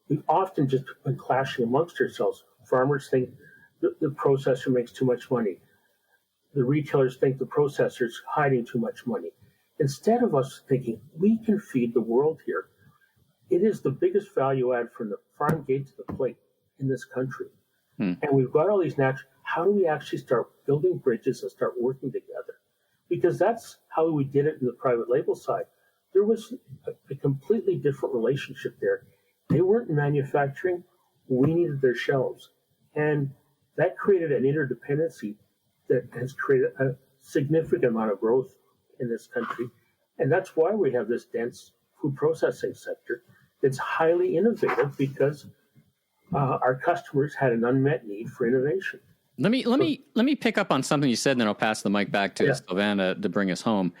We've often just been clashing amongst ourselves. Farmers think the processor makes too much money. The retailers think the processor's hiding too much money. Instead of us thinking, we can feed the world here. It is the biggest value add from the farm gate to the plate in this country. And we've got all these natural, how do we actually start building bridges and start working together? Because that's how we did it in the private label side. There was a completely different relationship there. They weren't manufacturing, we needed their shelves. And that created an interdependency that has created a significant amount of growth in this country. And that's why we have this dense food processing sector that's highly innovative, because our customers had an unmet need for innovation. Let me pick up on something you said, and then I'll pass the mic back to Sylvain to bring us home.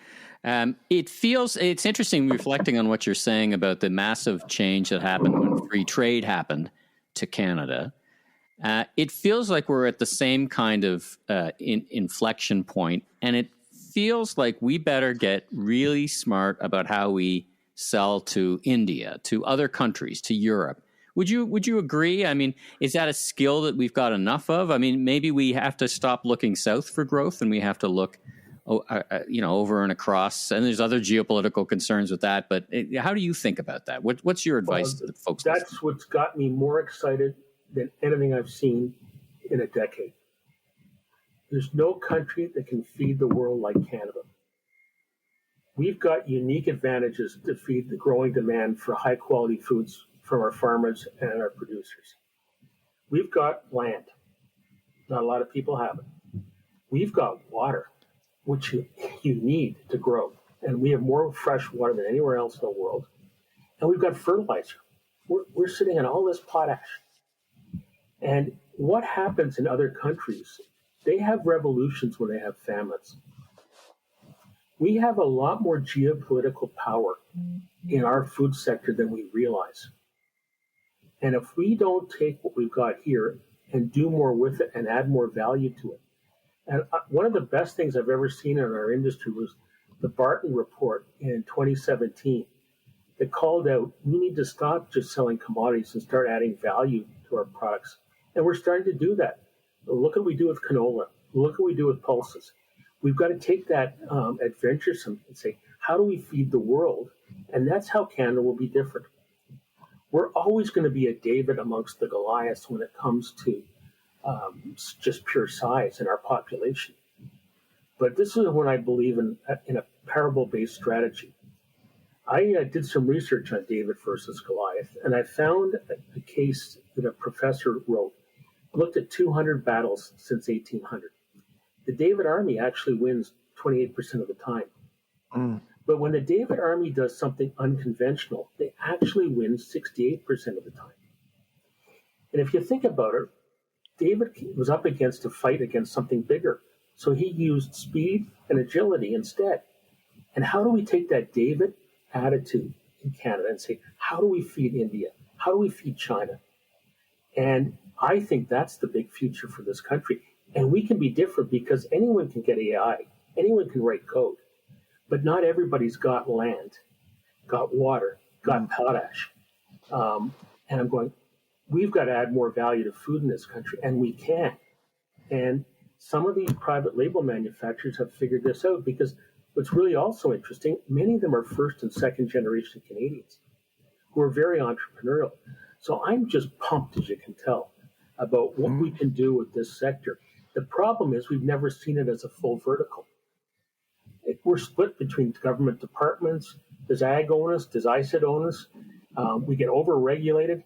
It's interesting reflecting on what you're saying about the massive change that happened when free trade happened to Canada. It feels like we're at the same kind of inflection point, and it feels like we better get really smart about how we sell to India, to other countries, to Europe. Would you agree? I mean, is that a skill that we've got enough of? I mean, maybe we have to stop looking south for growth, and we have to look, over and across. And there's other geopolitical concerns with that. But how do you think about that? What's your advice to the folks? That's what's got me more excited than anything I've seen in a decade. There's no country that can feed the world like Canada. We've got unique advantages to feed the growing demand for high quality foods from our farmers and our producers. We've got land. Not a lot of people have it. We've got water, which you need to grow. And we have more fresh water than anywhere else in the world. And we've got fertilizer. We're sitting on all this potash. And what happens in other countries? They have revolutions when they have famines. We have a lot more geopolitical power in our food sector than we realize. And if we don't take what we've got here and do more with it and add more value to it. And one of the best things I've ever seen in our industry was the Barton report in 2017 that called out, we need to stop just selling commodities and start adding value to our products. And we're starting to do that. Look at what we do with canola. Look at what we do with pulses. We've got to take that adventuresome and say, how do we feed the world? And that's how Canada will be different. We're always going to be a David amongst the Goliaths when it comes to just pure size in our population. But this is when I believe in a parable-based strategy. I did some research on David versus Goliath, and I found a case that a professor wrote, looked at 200 battles since 1800. the David Army actually wins 28% of the time. But when the David Army does something unconventional, they actually win 68% of the time. And if you think about it, David was up against a fight against something bigger. So he used speed and agility instead. And how do we take that David attitude in Canada and say, how do we feed India? How do we feed China? And I think that's the big future for this country. And we can be different because anyone can get AI. Anyone can write code. But not everybody's got land, got water, got potash. And I'm going, we've got to add more value to food in this country, and we can. And some of these private label manufacturers have figured this out, because what's really also interesting, many of them are first and second generation Canadians who are very entrepreneurial. So I'm just pumped, as you can tell, about what we can do with this sector. The problem is we've never seen it as a full vertical. We're split between government departments. There's ag onus, there's ISID onus. We get over-regulated.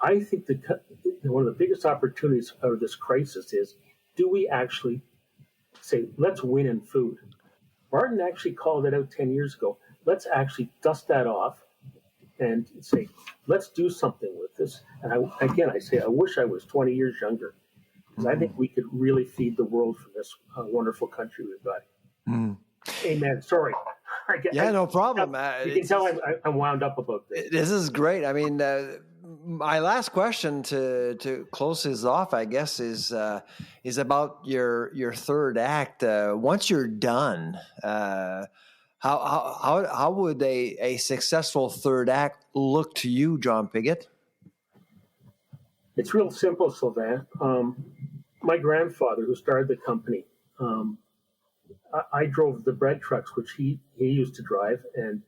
I think that one of the biggest opportunities out of this crisis is, do we actually say, let's win in food? Martin actually called it out 10 years ago. Let's actually dust that off and say, let's do something with this. And I say, I wish I was 20 years younger, because I think we could really feed the world from this wonderful country we've got. Amen. Sorry. No problem. You can tell I'm wound up about this. This is great. I mean, my last question to close this off, I guess, is about your third act. Once you're done, how would a successful third act look to you, John Pigott? It's real simple, Sylvain. My grandfather, who started the company, I drove the bread trucks, which he used to drive. And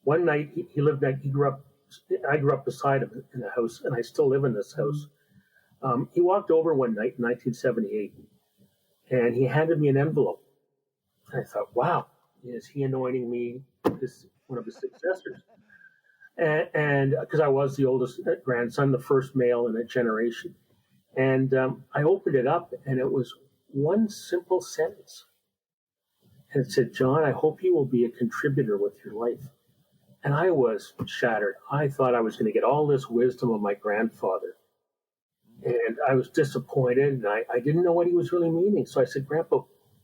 one night I grew up beside him in the house, and I still live in this house. He walked over one night in 1978, and he handed me an envelope. And I thought, wow, is he anointing me as one of his successors? And because I was the oldest grandson, the first male in a generation. And I opened it up, and it was one simple sentence. And it said, John, I hope you will be a contributor with your life. And I was shattered. I thought I was going to get all this wisdom of my grandfather. And I was disappointed, and I didn't know what he was really meaning. So I said, Grandpa,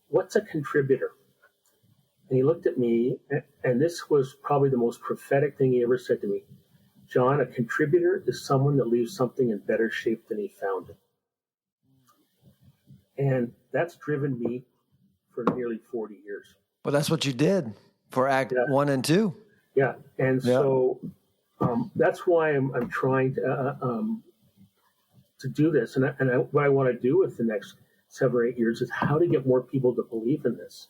what's a contributor? And he looked at me, and this was probably the most prophetic thing he ever said to me. John, a contributor is someone that leaves something in better shape than he found it. And that's driven me for nearly 40 years. Well, that's what you did for Act 1 and 2. Yeah, and so that's why I'm trying to do this. And what I want to do with the next 7 or 8 years is how to get more people to believe in this.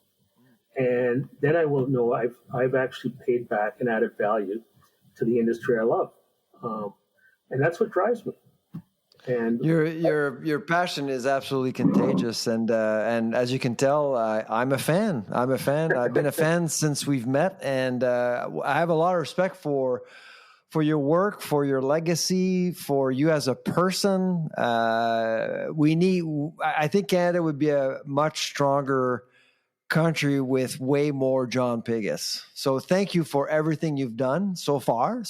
And then I will know I've actually paid back and added value to the industry I love. And that's what drives me. And your passion is absolutely contagious, and as you can tell, I'm a fan. I've been a fan since we've met, and I have a lot of respect for your work, for your legacy, for you as a person. I think Canada would be a much stronger country with way more John Pigotts. So thank you for everything you've done so far.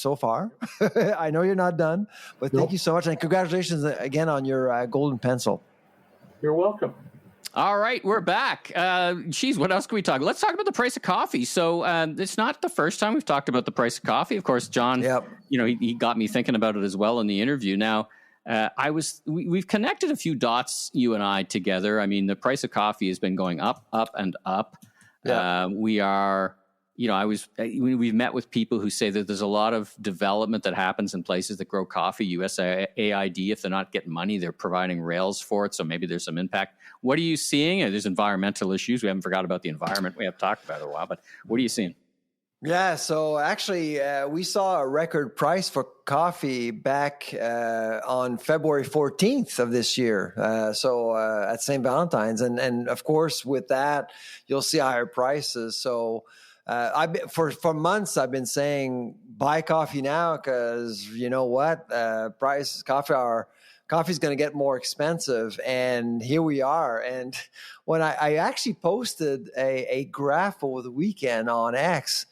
I know you're not done, but thank you so much. And congratulations again on your golden pencil. You're welcome. All right, we're back. What else can we talk? Let's talk about the price of coffee. So it's not the first time we've talked about the price of coffee. Of course, John, he got me thinking about it as well in the interview. Now, we've connected a few dots, you and I, together. I mean, the price of coffee has been going up, and up. Yeah. We've met with people who say that there's a lot of development that happens in places that grow coffee. USAID, if they're not getting money, they're providing rails for it. So maybe there's some impact. What are you seeing? There's environmental issues. We haven't forgot about the environment. We have talked about it a while, but what are you seeing? Yeah, so actually, we saw a record price for coffee back on February 14th of this year. At St. Valentine's, and of course, with that, you'll see higher prices. So, for months, I've been saying buy coffee now because you know what, coffee coffee's going to get more expensive. And here we are. And when I actually posted a graph over the weekend on X,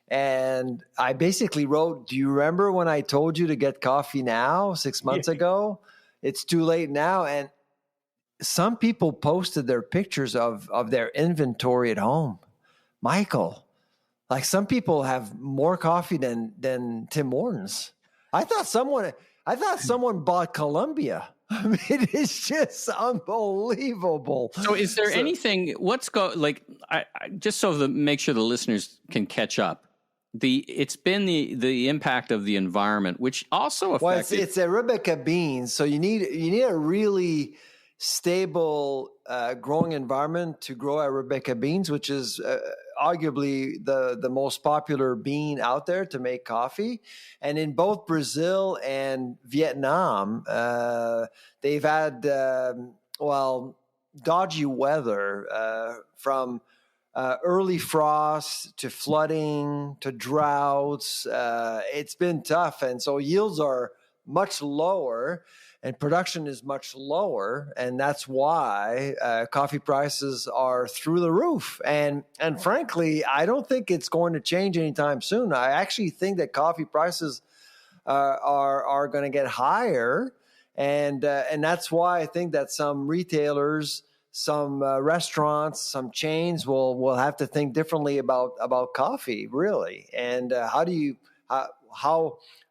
and I basically wrote, do you remember when I told you to get coffee now 6 months ago? It's too late now. And some people posted their pictures of their inventory at home. Michael, like some people have more coffee than Tim Hortons. I thought someone bought Columbia. I mean, it's just unbelievable. So is there anything, just so to make sure the listeners can catch up, it's been the impact of the environment, which also affected. Well, it's Arabica beans, so you need a really stable growing environment to grow Arabica beans, which is arguably the most popular bean out there to make coffee. And in both Brazil and Vietnam, they've had dodgy weather from early frost to flooding to droughts. It's been tough. And so yields are much lower and production is much lower. And that's why coffee prices are through the roof. And frankly, I don't think it's going to change anytime soon. I actually think that coffee prices are going to get higher. And that's why I think that some retailers, some restaurants, some chains will have to think differently about coffee, really. And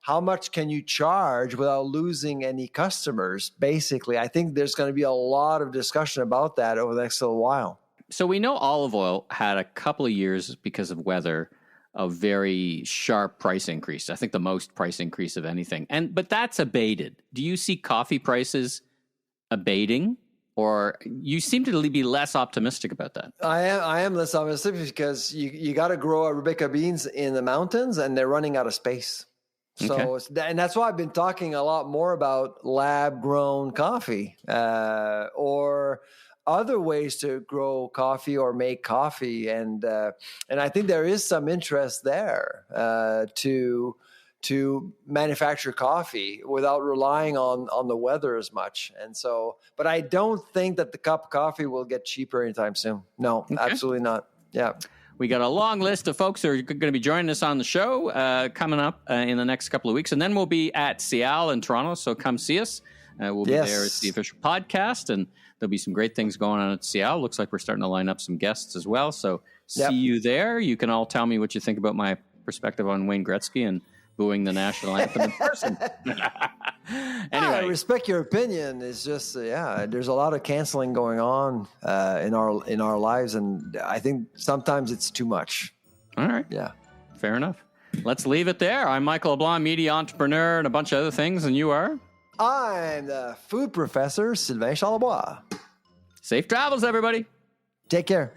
how much can you charge without losing any customers? Basically, I think there's going to be a lot of discussion about that over the next little while. So we know olive oil had a couple of years because of weather, a very sharp price increase. I think the most price increase of anything. But that's abated. Do you see coffee prices abating? Or you seem to be less optimistic about that. I am less optimistic because you got to grow Arabica beans in the mountains, and they're running out of space. So, and that's why I've been talking a lot more about lab-grown coffee or other ways to grow coffee or make coffee, and I think there is some interest there to manufacture coffee without relying on the weather as much. And so, but I don't think that the cup of coffee will get cheaper anytime soon. No, absolutely not. Yeah. We got a long list of folks who are going to be joining us on the show coming up in the next couple of weeks. And then we'll be at Cial in Toronto, so come see us. We'll be there at the official podcast, and there'll be some great things going on at Cial. Looks like we're starting to line up some guests as well. So see you there. You can all tell me what you think about my perspective on Wayne Gretzky and booing the national anthem in person. Anyway, I respect your opinion. It's just there's a lot of canceling going on in our lives, and I think sometimes it's too much. All right. Yeah. Fair enough. Let's leave it there. I'm Michael LeBlanc, media entrepreneur, and a bunch of other things, and you are? I'm the food professor, Sylvain Charlebois. Safe travels, everybody. Take care.